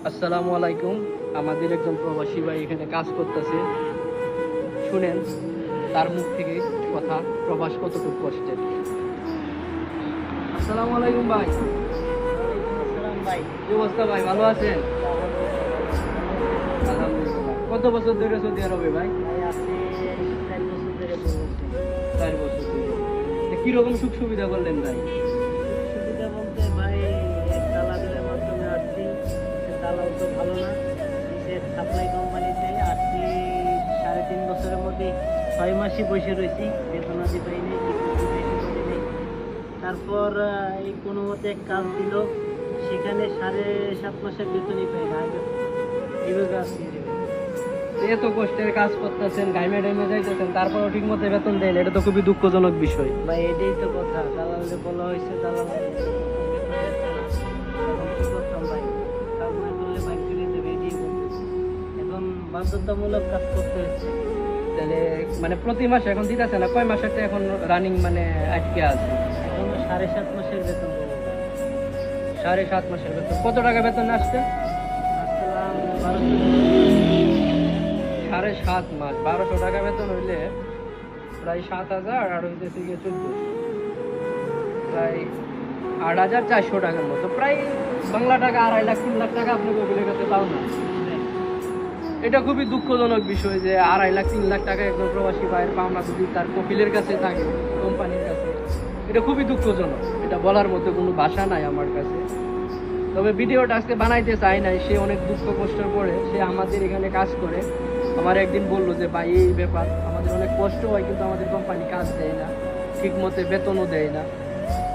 আসসালামু আলাইকুম। আমাদের একজন প্রবাসী ভাই এখানে কাজ করতেছে, শুনেন তার মুখ থেকে কথা, প্রবাস কতটুকু কষ্টের। আসসালামু আলাইকুম ভাই। ভাই, কি অবস্থা ভাই, ভালো আছেন? আলহামদুলিল্লাহ। কত বছর ধরে সৌদি আরবে ভাই? আছি 4 বছর ধরে বলছি। 4 বছর ধরে। কিরকম সুখ সুবিধা করলেন ভাই? সুবিধা বলতে ভাই, এক দালালের মাধ্যমে আসছি। সে দালাল তো ভালো না, সে সাপ্লাই কোম্পানিতে আসছি। 3.5 বছরের মধ্যে 6 মাসই বসে রয়েছি, বেতনাদি পাইনি, কিছু বেশি করিনি। তারপর এই কোনো মতে এক কাজ দিল, সেখানে 7.5 মাসের বেতনই পাই না। এইভাবে আসছি। এত কষ্টের কাজ করতেছেন, গাইমে ডাইমে যাইতেছেন, তারপরও ঠিক মতো বেতন দেন, এটা তো খুবই দুঃখজনক বিষয় ভাই। এটাই তো কথা, দালালে বলা হয়েছে দালাল এখন বাধ্যতামূলক কাজ করতে হচ্ছে। তাহলে মানে প্রতি মাসে এখন দিতেছে না? কয় মাসের এখন রানিং মানে আটকে আছে? এখন 7.5 মাসের বেতন পাবো। 7.5 মাসের বেতন। কত টাকা বেতন আসছে? আসসালাম 7.5 মাস 1200 টাকা বেতন হইলে প্রায় 7,000, আর হইতেছে গিয়ে 1400, প্রায় 8,400 টাকার মতো, প্রায় বাংলা টাকা 2.5 লাখ 3 লাখ টাকা আপনি কপিলের কাছে পাও না। এটা খুবই দুঃখজনক বিষয় যে 2.5 লাখ 3 লাখ টাকা একজন প্রবাসী ভাইয়ের পাওনা যদি তার কপিলের কাছে থাকে, কোম্পানির কাছে, এটা খুবই দুঃখজনক। এটা বলার মতো কোনো ভাষা নাই আমার কাছে। তবে ভিডিওটা আজকে বানাইতে চাই নাই, সে অনেক দুঃখ কষ্টের পরে সে আমাদের এখানে কাজ করে। আমার একদিন বললো যে ভাই এই ব্যাপার, আমাদের অনেক কষ্ট হয় কিন্তু আমাদের কোম্পানি কাজ দেয় না, ঠিক মতো বেতনও দেয় না।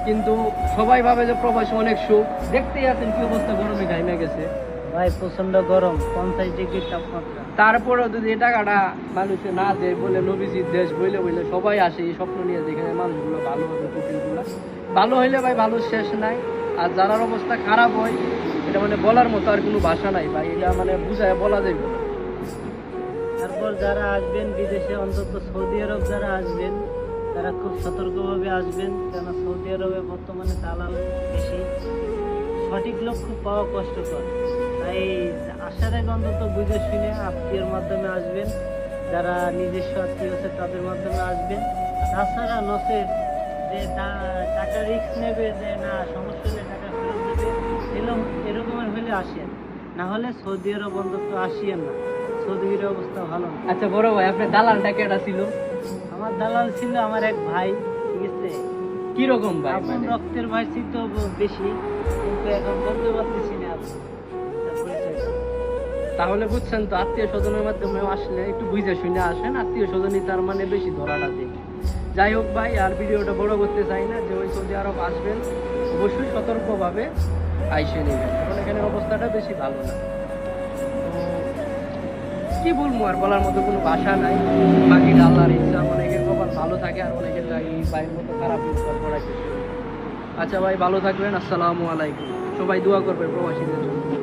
কিন্তু সবাই ভাবে যে প্রবাসী অনেক সুখ। দেখতেই আছেন কি অবস্থা, গরমে ঘাইমে গেছে ভাই, প্রচন্ড গরম, 50 ডিগ্রি তাপমাত্রা। তারপরেও যদি এই টাকাটা মানুষে না দেয়, বলে নবীজির দেশ বইলে বইলে সবাই আসে এই স্বপ্ন নিয়ে, যেখানে মানুষগুলো ভালো হবে, কুকিলগুলো ভালো হইলে ভাই ভালো শেষ নাই। আর যার অবস্থা খারাপ হয়, এটা মানে বলার মতো আর কোনো ভাষা নাই ভাই, এটা মানে বুঝায় বলা যাবে না। তারপর যারা আসবেন বিদেশে, অন্তত সৌদি আরব যারা আসবেন, তারা খুব সতর্কভাবে আসবেন, কেন সৌদি আরবে বর্তমানে দালাল বেশি, সঠিক লক্ষ্য পাওয়া কষ্টকর। তাই আসার আগে অন্তত বুঝে শুনে আত্মীয়র মাধ্যমে আসবেন, যারা নিজস্ব আত্মীয় আছে তাদের মাধ্যমে আসবেন। তাছাড়া নসের যে টাকা রিস্ক নেবে, যে না সমস্যা নেই টাকা ফেরত দেবে, এরকমের হলে আসেন, না হলে সৌদি আরব অন্তত আসিয়েন না। সৌদির অবস্থা ভালো না। আচ্ছা বড় ভাই, আপনার দালালটা কেটা ছিল? আমার দালাল ছিল আমার এক ভাই, ঠিক আছে। কিরকম ভাই? আপন মানে রক্তের ভাই ছিল তো বেশি, কিন্তু এখন বলতে পারতেছি না আপনি তার পরিচয়টা। তাহলে বুঝছেন তো, আত্মীয় স্বজনের মাধ্যমে আসলে একটু বুঝে শুনে আসেন, আত্মীয় স্বজনই তার মানে বেশি ধরাটা দেয়। যাই হোক ভাই, আর ভিডিওটা বড় করতে চাই না। যে ওই সৌদি আরব আসবেন অবশ্যই সতর্কভাবে আইসে নেবেন, কারণ এখানের অবস্থাটা বেশি ভালো না। তো কি বলবো, আর বলার মতো কোনো ভাষা নাই। বাকি আল্লাহর ইচ্ছা, অনেকের কপাল ভালো থাকে আর অনেকের এই ভাইয়ের মতো খারাপ ইচ্ছা করা কিছু। আচ্ছা ভাই, ভালো থাকবেন। আসসালামু আলাইকুম। সবাই দোয়া করবেন প্রবাসীদের জন্য।